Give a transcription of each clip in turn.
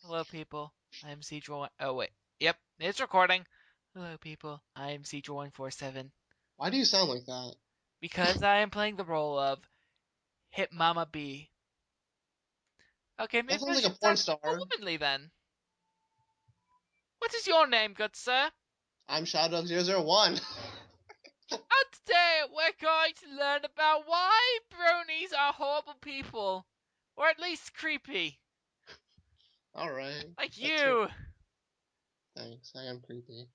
Hello, people. I'm Cedral. Oh wait, yep, it's recording. Hello, people. I'm Cedral147 Why do you sound like that? because I am playing the role of Hit Mama B. Okay, That maybe sounds I like a should porn start more star. womanly then. What is your name, good sir? I'm Shadowdog001. And today we're going to learn about why bronies are horrible people, or at least creepy, Alright. like That's it. you. Thanks. I am creepy.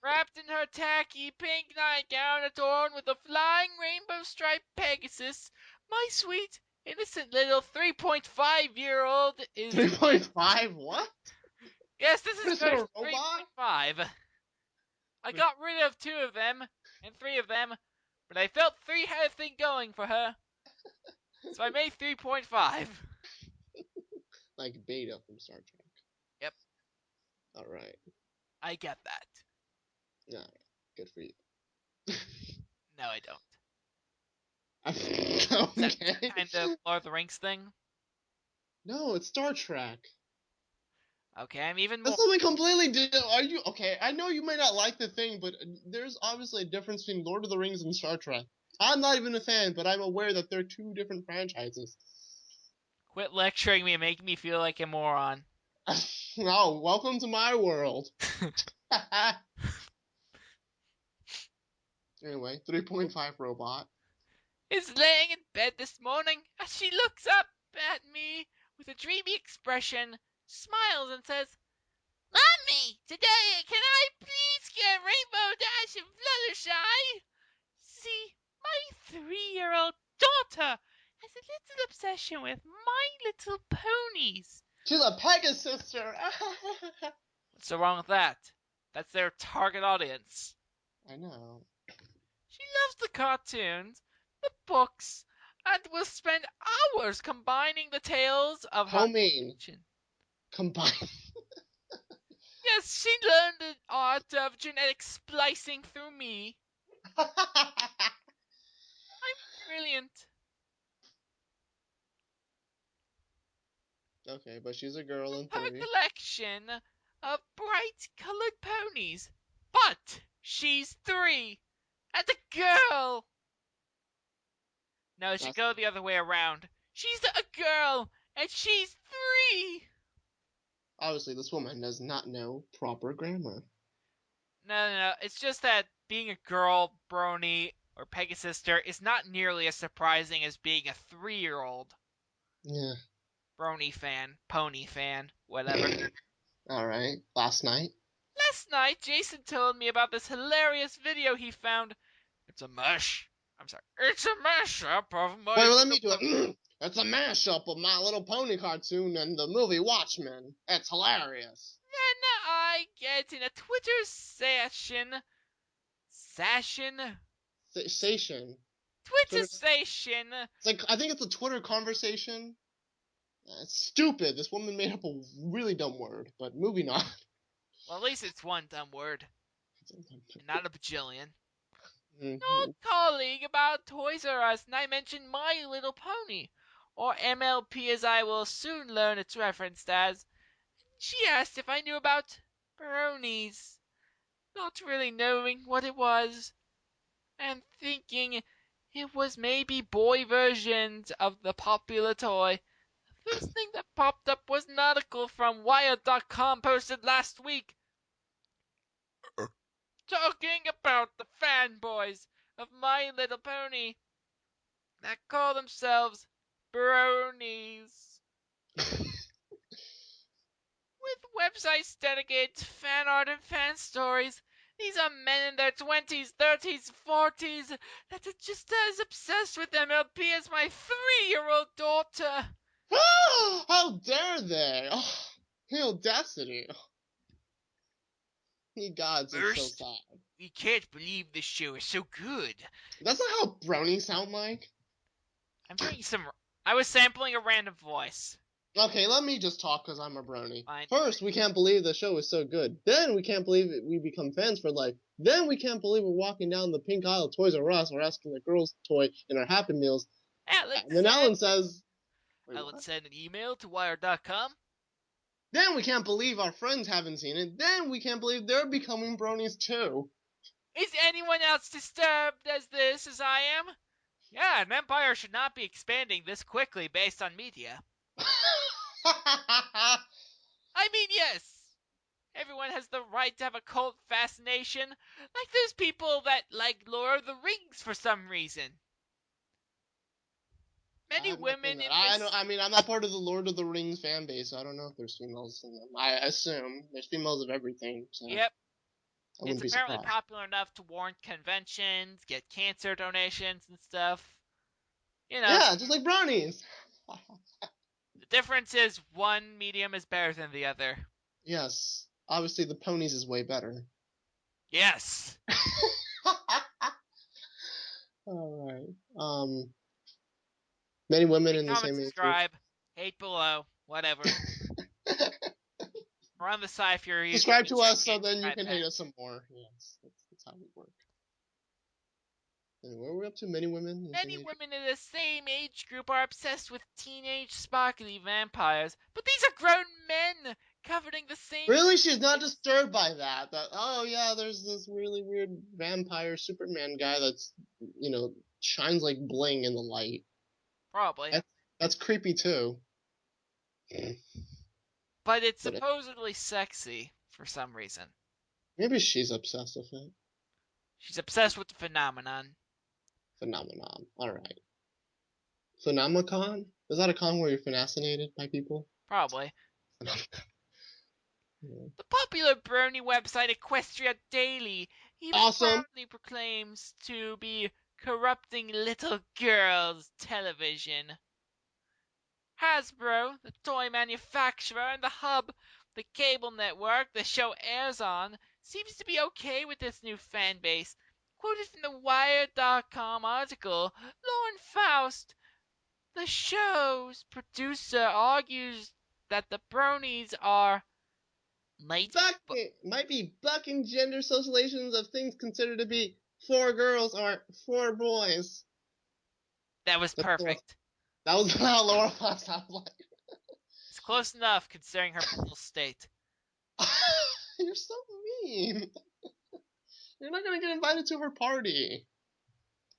Wrapped in her tacky pink nightgown adorned with a flying rainbow striped Pegasus, my sweet, innocent little 3.5-year-old is. 3.5? What? Yes, this What is is it, version a robot? 3.5. I got rid of 2 of them, and 3 of them, but I felt 3 had a thing going for her, so I made 3.5. Like Beta from Star Trek. Yep, Alright. I get that. Alright. Good for you. No, I don't. Is that some Okay. kind of Lord of the Rings thing? No, it's Star Trek. Okay, I'm even That's more. something completely different. Are you okay? I know you might not like the thing, but there's obviously a difference between Lord of the Rings and Star Trek. I'm not even a fan, but I'm aware that they're two different franchises. Quit lecturing me and making me feel like a moron. Oh, welcome to my world. Anyway, 3.5 robot. Is laying in bed this morning as she looks up at me with a dreamy expression, smiles, and says, Mommy, today can I please get Rainbow Dash and Fluttershy? See, my 3-year-old daughter has a little obsession with My Little Ponies. She's a Pegasus sister. What's so wrong with that? That's their target audience. I know. She loves the cartoons, the books, and will spend hours combining the tales of her How mean. kitchen. Combine. Yes, she learned the art of genetic splicing through me. I'm brilliant. Okay, but she's a girl From in her theory. collection of bright colored ponies. But she's 3 and a girl. No, it should That's go the other way around. She's a girl and she's 3. obviously this woman does not know proper grammar. No. It's just that being a girl, brony, or Pegasister is not nearly as surprising as being a 3-year-old Yeah. brony fan, pony fan, whatever. Alright. Last night. Last night, Jason told me about this hilarious video he found. It's a mush. I'm sorry. It's a mashup of my Wait, well, let little me do pony. it. It's a mashup of My Little Pony cartoon and the movie Watchmen. It's hilarious. Then I get in a Twitter session. Session? Station. Twitter Twitter. station. It's like I think it's a Twitter conversation. It's stupid. This woman made up a really dumb word, but moving on. Well, at least it's one dumb word, and not a bajillion. Old Mhm. colleague about Toys R Us, and I mentioned My Little Pony, or MLP as I will soon learn it's referenced as. She asked if I knew about bronies, not really knowing what it was, and thinking it was maybe boy versions of the popular toy. The first thing that popped up was an article from Wired.com posted last week talking about the fanboys of My Little Pony that call themselves bronies. With websites dedicated to fan art and fan stories, these are men in their 20s, 30s, 40s that are just as obsessed with MLP as my 3-year-old daughter. How dare they? Oh, the audacity. Ye gods, it's so First, sad. we can't believe this show is so good. That's not how brownies sound like. I'm doing some. I was sampling a random voice. Okay, let me just talk because I'm a brony. Fine. First, we can't believe the show is so good. Then we can't believe we become fans for life. Then we can't believe we're walking down the pink aisle of Toys R Us or asking the girls' toy in our Happy Meals. Alex And then said. Ellen says, wait, Alex what? sent an email to Wired.com. Then we can't believe our friends haven't seen it. Then we can't believe they're becoming bronies too. Is anyone else disturbed as this as I am? Yeah, an empire should not be expanding this quickly based on media. I mean, yes, everyone has the right to have a cult fascination. Like there's people that like Lord of the Rings for some reason. I Many have not seen women that. in I know. this. I mean, I'm not part of the Lord of the Rings fan base, so I don't know if there's females in them. I assume there's females of everything, so Yep, I it's wouldn't be apparently surprised. popular enough to warrant conventions, get cancer donations and stuff. You know, Yeah, just like brownies. the difference is one medium is better than the other. Yes, obviously the ponies is way better. Yes. All right. Many women Like, in the comment, same age group. subscribe, hate below, whatever. We're on the side if you're using Subscribe the to us so can't then you subscribe can hate button. us some more. Yes, that's how we work. Anyway, where are we up to? Many women in the same Many age group. women in the same age group are obsessed with teenage sparkly vampires, but these are grown men coveting the same Really, she's not things. disturbed by that. That oh yeah, there's this really weird vampire Superman guy that's shines like bling in the light. Probably. That's creepy too. But it's But supposedly sexy for some reason. maybe she's obsessed with it. She's obsessed with the phenomenon. Phenomenon. All right. Phenomicon? Is that a con where you're fascinated by people? Probably. Yeah. The popular brony website Equestria Daily even Awesome. proudly proclaims to be corrupting little girls' television. Hasbro, the toy manufacturer and the hub, the cable network the show airs on, seems to be okay with this new fan base. Quoted from the Wired.com article, Lauren Faust, the show's producer, argues that the bronies are might Might be bucking gender socializations of things considered to be for girls or for boys. that was That's Laura. perfect. That was how Laura Fox sounded like. It's close enough considering her mental state. You're so mean. You're not gonna get invited to her party.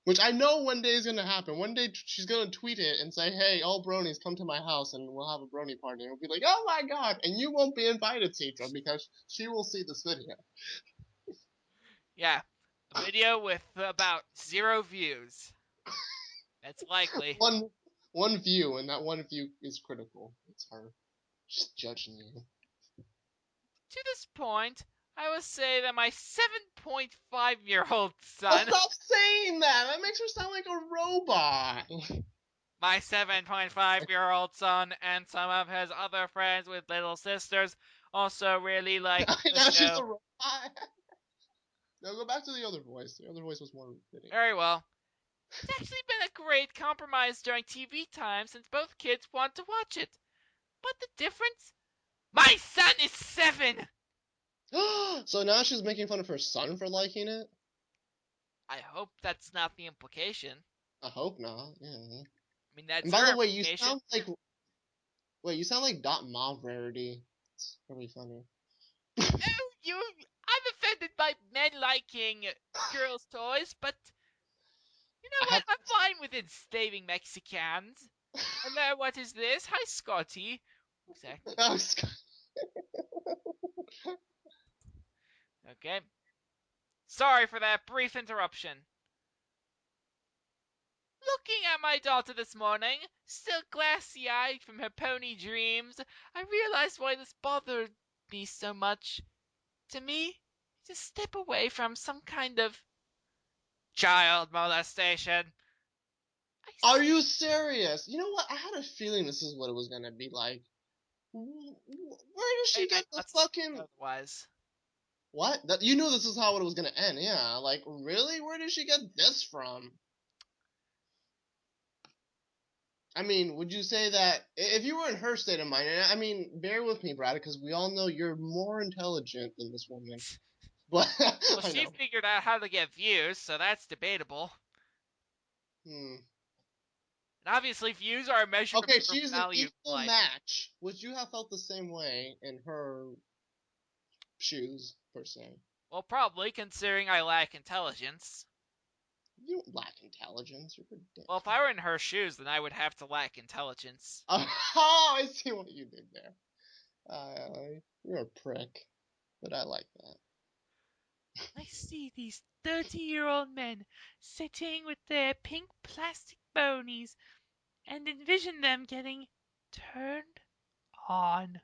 Which I know one day is gonna happen. One day she's gonna tweet it and say, "Hey, all bronies, come to my house and we'll have a brony party." And we'll be like, "Oh my god!" And you won't be invited, Citra, because she will see this video. Yeah, a video with about 0 views. That's likely. One view, and that one view is critical. It's her just judging you. To this point, I will say that my 7.5-year-old Oh, son, stop saying that! That makes her sound like a robot. my 7.5-year-old son, and some of his other friends with little sisters also really like the Now she's show. a robot. No, go back to the other voice. The other voice was more fitting. Very well. It's actually been a great compromise during TV time since both kids want to watch it. But the difference? My son is 7! So now she's making fun of her son for liking it? I hope that's not the implication. I hope not, yeah. I mean, that's And by her the way, you implication. sound like wait, you sound like Dot Mauve Rarity. It's really funny. Oh, I'm offended by men liking girls' toys, but you know I what? have I'm fine with enslaving Mexicans. And then what is this? Hi, Scotty. Exactly. oh, Okay. Sorry for that brief interruption. Looking at my daughter this morning, still glassy-eyed from her pony dreams, I realized why this bothered me so much. To me, it's a step away from some kind of child molestation. I Are you serious? You know what? I had a feeling this is what it was gonna be like. Where did she my get the nuts fucking otherwise. what? That you knew this is how it was gonna end, yeah. Like, really? Where did she get this from? I mean, would you say that if you were in her state of mind, and I mean, bear with me, Brad, because we all know you're more intelligent than this woman. But Well, I she know. figured out how to get views, so that's debatable. Hmm. And obviously, views are a measure of Okay, your she's an value in equal life. match. Would you have felt the same way in her shoes, per se? Well, probably, considering I lack intelligence. You don't lack intelligence. You're Well, if I were in her shoes, then I would have to lack intelligence. Oh, I see what you did there. You're a prick, but I like that. I see these 30-year-old men sitting with their pink plastic bronies and envision them getting turned on.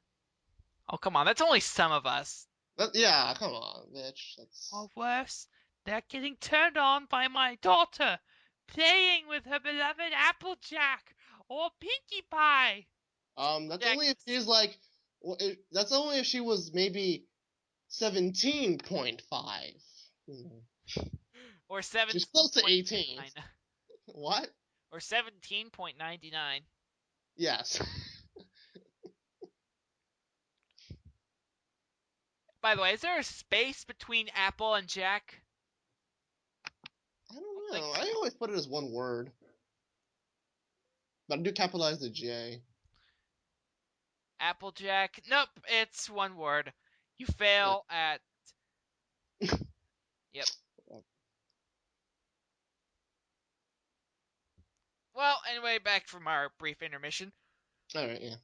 Oh, come on, that's only some of us. Yeah, come on, bitch. Or That's worse, they're getting turned on by my daughter playing with her beloved Applejack or Pinkie Pie. that's Jack, only if she's like, that's only if she was maybe 17.5. or She's close to 18. 17.99. What? Or 17.99. Yes. By the way, is there a space between Apple and Jack? I I don't don't think know. so. I always put it as one word, but I do capitalize the J. Applejack. Nope, it's one word. You Yeah. fail at. Yep. Well, anyway, back from our brief intermission. All right, yeah.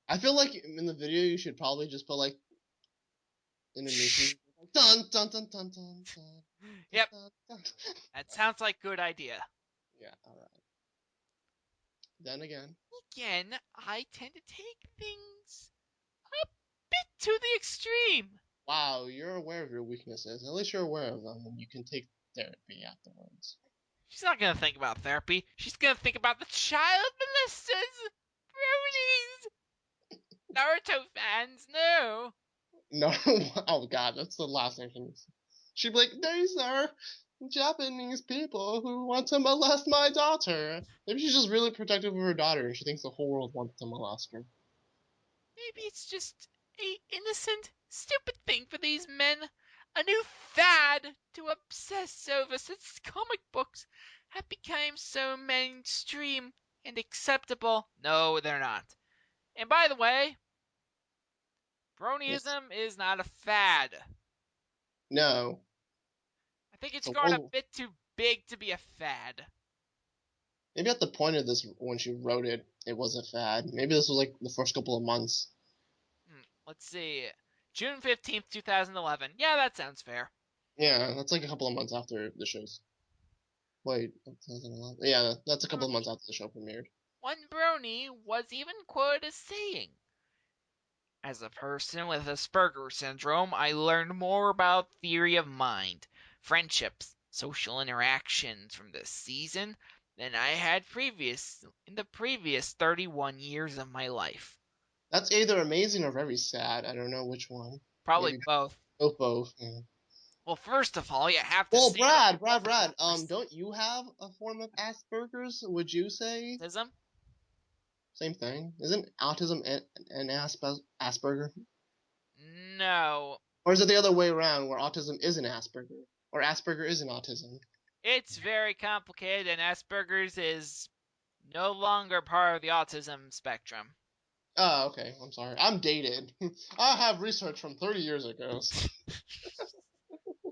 I feel like in the video you should probably just put like intermission. Shh. Dun dun dun dun dun dun dun Yep, dun. Dun. that sounds like good idea. Yeah. All right. Then again. Again, I tend to take things a bit to the extreme. Wow, you're aware of your weaknesses. At least you're aware of them, and you can take therapy afterwards. She's not gonna think about therapy. She's gonna think about the child molesters. Bronies. Naruto fans, no. No, oh god, that's the last thing she'd be like, these are Japanese people who want to molest my daughter. Maybe she's just really protective of her daughter and she thinks the whole world wants to molest her. Maybe it's just a innocent, stupid thing for these men. A new fad to obsess over since comic books have become so mainstream and acceptable. No, they're not. And by the way, Yes. bronyism is not a fad. No. I think it's So grown a bit too big to be a fad. maybe at the point of this, when she wrote it, it was a fad. Maybe this was like the first couple of months. Let's see. June 15th, 2011. Yeah, that sounds fair. Yeah, that's like a couple of months after the show's. Wait, 2011? Yeah, that's a couple of months after the show premiered. One brony was even quoted as saying, as a person with Asperger's syndrome, I learned more about theory of mind, friendships, social interactions from this season than I had in the previous 31 years of my life. That's either amazing or very sad. I don't know which one. Probably Maybe both. both. Yeah. Well, first of all, you have to Well, see the Brad, don't you have a form of Asperger's? Would you say autism. same thing? Isn't autism an Asperger, No, or is it the other way around, where autism is an Asperger, or Asperger is an autism? it's very complicated, and Asperger's is no longer part of the autism spectrum. Oh, okay. I'm sorry. I'm dated. I have research from 30 years ago.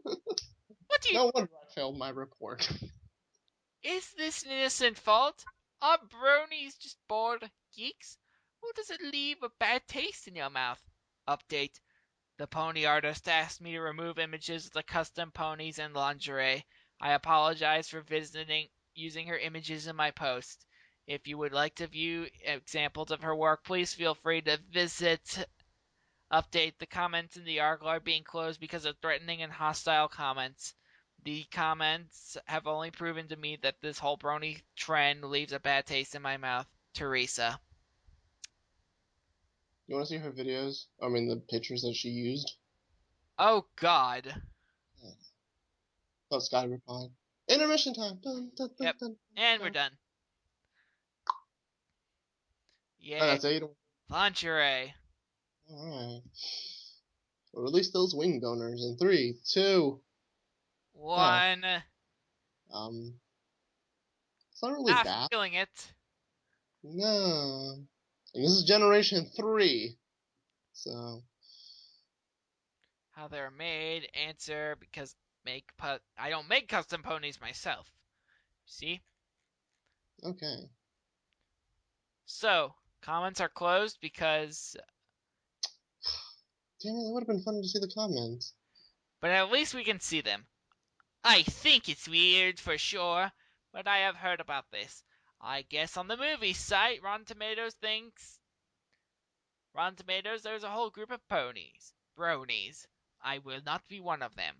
What do you? No wonder I failed my report. Is this an innocent fault? Are bronies just bored geeks? Or does it leave a bad taste in your mouth? Update. The pony artist asked me to remove images of the custom ponies and lingerie. I apologize for using her images in my post. If you would like to view examples of her work, please feel free to visit. Update. The comments in the article are being closed because of threatening and hostile comments. The comments have only proven to me that this whole brony trend leaves a bad taste in my mouth. Teresa. You want to see her videos? I mean, the pictures that she used? Oh, God. Yeah. Oh, Sky replied. Intermission time! Dun, dun, dun, Yep. dun, And we're dun. done. Oh, Yay. that's it? Lingerie. Alright. Well, release those wing donors in three, two, One. um, It's not really Not bad. feeling it. No. And this is generation 3. So, How they're made? Answer because I don't make custom ponies myself. See? okay. So, comments are closed because, Damn it, that would have been fun to see the comments. but at least we can see them. I think it's weird for sure, but I have heard about this. I guess on the movie site, Rotten Tomatoes, there's a whole group of ponies. Bronies. I will not be one of them.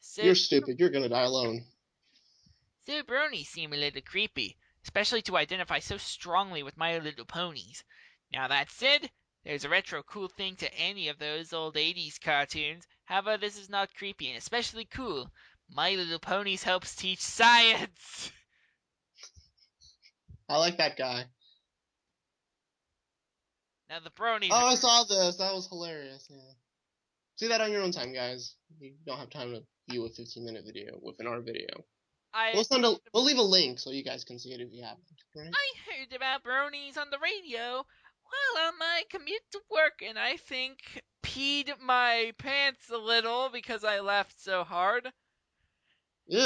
So, You're stupid. You're gonna die alone. so bronies seem a little creepy, especially to identify so strongly with My Little Ponies. Now that said, there's a retro cool thing to any of those old 80s cartoons. However, this is not creepy and especially cool. My Little Ponies helps teach science! I like that guy. Now the bronies Oh, are. I saw this. That was hilarious. Yeah. See that on your own time, guys. You don't have time to view a 15-minute video within our video. I We'll leave a link so you guys can see it if you haven't. Right? I heard about bronies on the radio while on my commute to work, and I think peed my pants a little because I laughed so hard. Ew.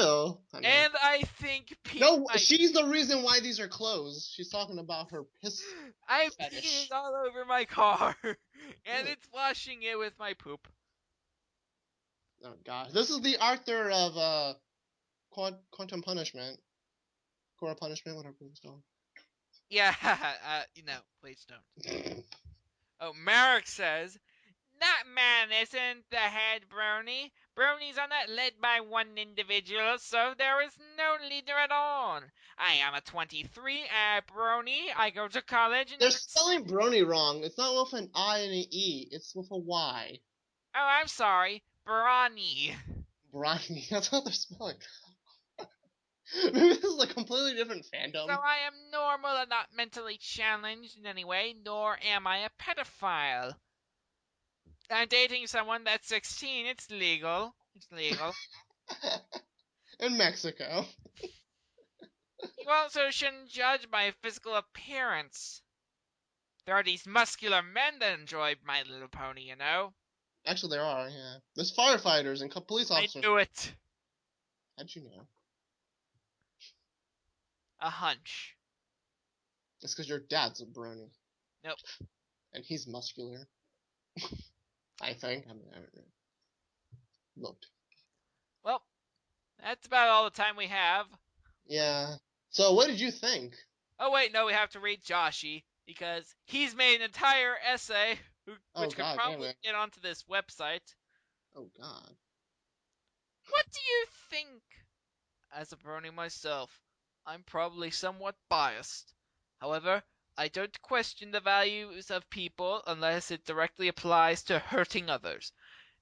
I know. And I think peed No, my she's the reason why these are closed. She's talking about her piss I peed fetish. all over my car, and Ew. it's washing it with my poop. Oh god, this is the author of Quantum Punishment, Core Punishment, whatever it's called. Yeah, please don't. Oh, Merrick says, that man isn't the head brony. Bronies are not led by one individual, so there is no leader at all. I am a 23 brony. I go to college and They're spelling brony wrong. It's not with an I and an E. It's with a Y. oh, I'm sorry, brony. Brony. That's how they're spelling. Maybe this is a completely different So fandom. I am normal and not mentally challenged in any way, nor am I a pedophile. I'm dating someone that's 16. It's legal. It's legal. In Mexico. You also shouldn't judge by physical appearance. There are these muscular men that enjoy My Little Pony, you know? Actually, there are, yeah. There's firefighters and police I officers. knew it. How'd you know? A hunch. It's because your dad's a brony. Nope. And he's muscular. I think. I mean, I haven't looked. Well, that's about all the time we have. Yeah. So, what did you think? Oh, wait, no, we have to read Joshy, because he's made an entire essay, Oh, which could god damn probably it. get onto this website. Oh, god. What do you think? As a brony myself, I'm probably somewhat biased. However, I don't question the values of people unless it directly applies to hurting others.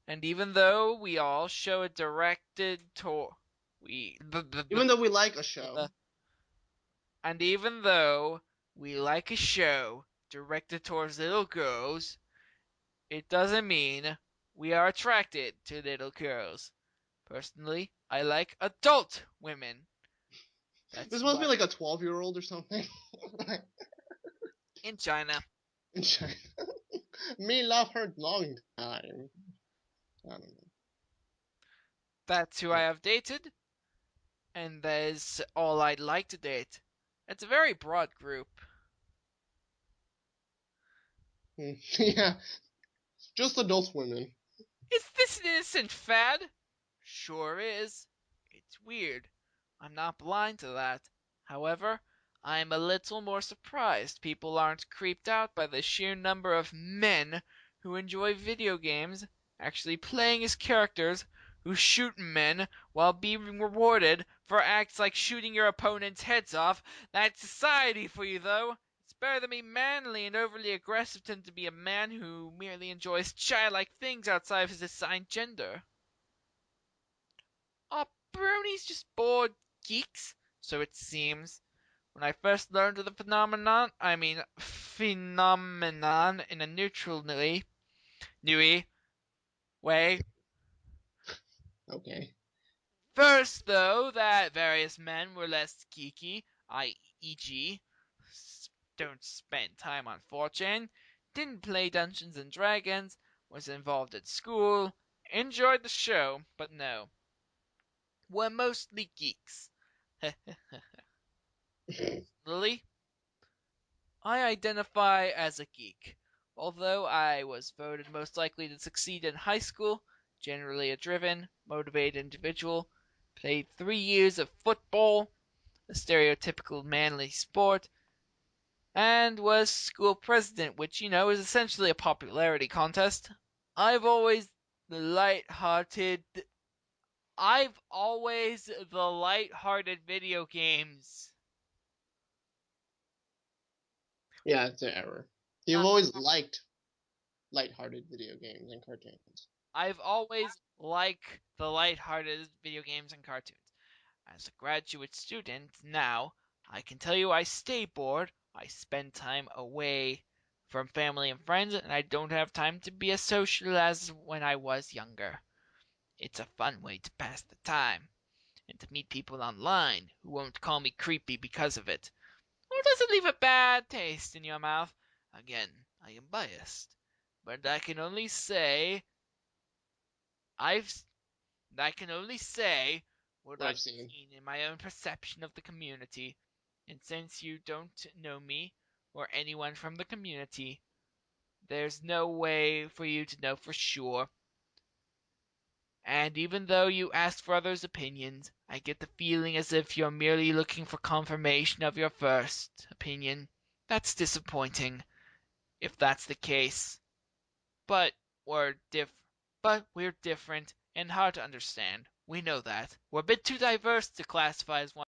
And even though we all show a directed toward we Even though we like a show. and even though we like a show directed towards little girls, it doesn't mean we are attracted to little girls. Personally, I like adult women. This That's must be why like a 12-year-old or something. in China. In China. Me love her long time. I don't know. That's who I have dated, and that is all I'd like to date. It's a very broad group. Yeah. Just adult women. Is this an innocent fad? Sure is. It's weird. I'm not blind to that. However, I'm a little more surprised people aren't creeped out by the sheer number of men who enjoy video games actually playing as characters who shoot men while being rewarded for acts like shooting your opponent's heads off. That's society for you, though. It's better than be manly and overly aggressive than to be a man who merely enjoys childlike things outside of his assigned gender. Are bronies just bored geeks? So it seems. When I first learned of the phenomenon in a newy way, Okay. First, though, that various men were less geeky, e.g., don't spend time on 4chan, didn't play Dungeons and Dragons, was involved at school, enjoyed the show, but no, were mostly geeks. Lily, I identify as a geek. Although I was voted most likely to succeed in high school, generally a driven, motivated individual, played 3 years of football, a stereotypical manly sport, and was school president, which, is essentially a popularity contest. I've always the light-hearted I've always the light-hearted video games. Yeah, it's an error. Uh, You've always liked lighthearted video games and cartoons. I've always liked the light-hearted video games and cartoons. As a graduate student now, I can tell you I stay bored, I spend time away from family and friends, and I don't have time to be as social as when I was younger. It's a fun way to pass the time, and to meet people online who won't call me creepy because of it. Or does it leave a bad taste in your mouth? Again, I am biased, but I've I can only say what What I've I've seen. seen in my own perception of the community. And since you don't know me or anyone from the community, there's no way for you to know for sure. And even though you ask for others' opinions, I get the feeling as if you're merely looking for confirmation of your first opinion. That's disappointing, if that's the case. But we're diff but we're different and hard to understand. We know that. We're a bit too diverse to classify as one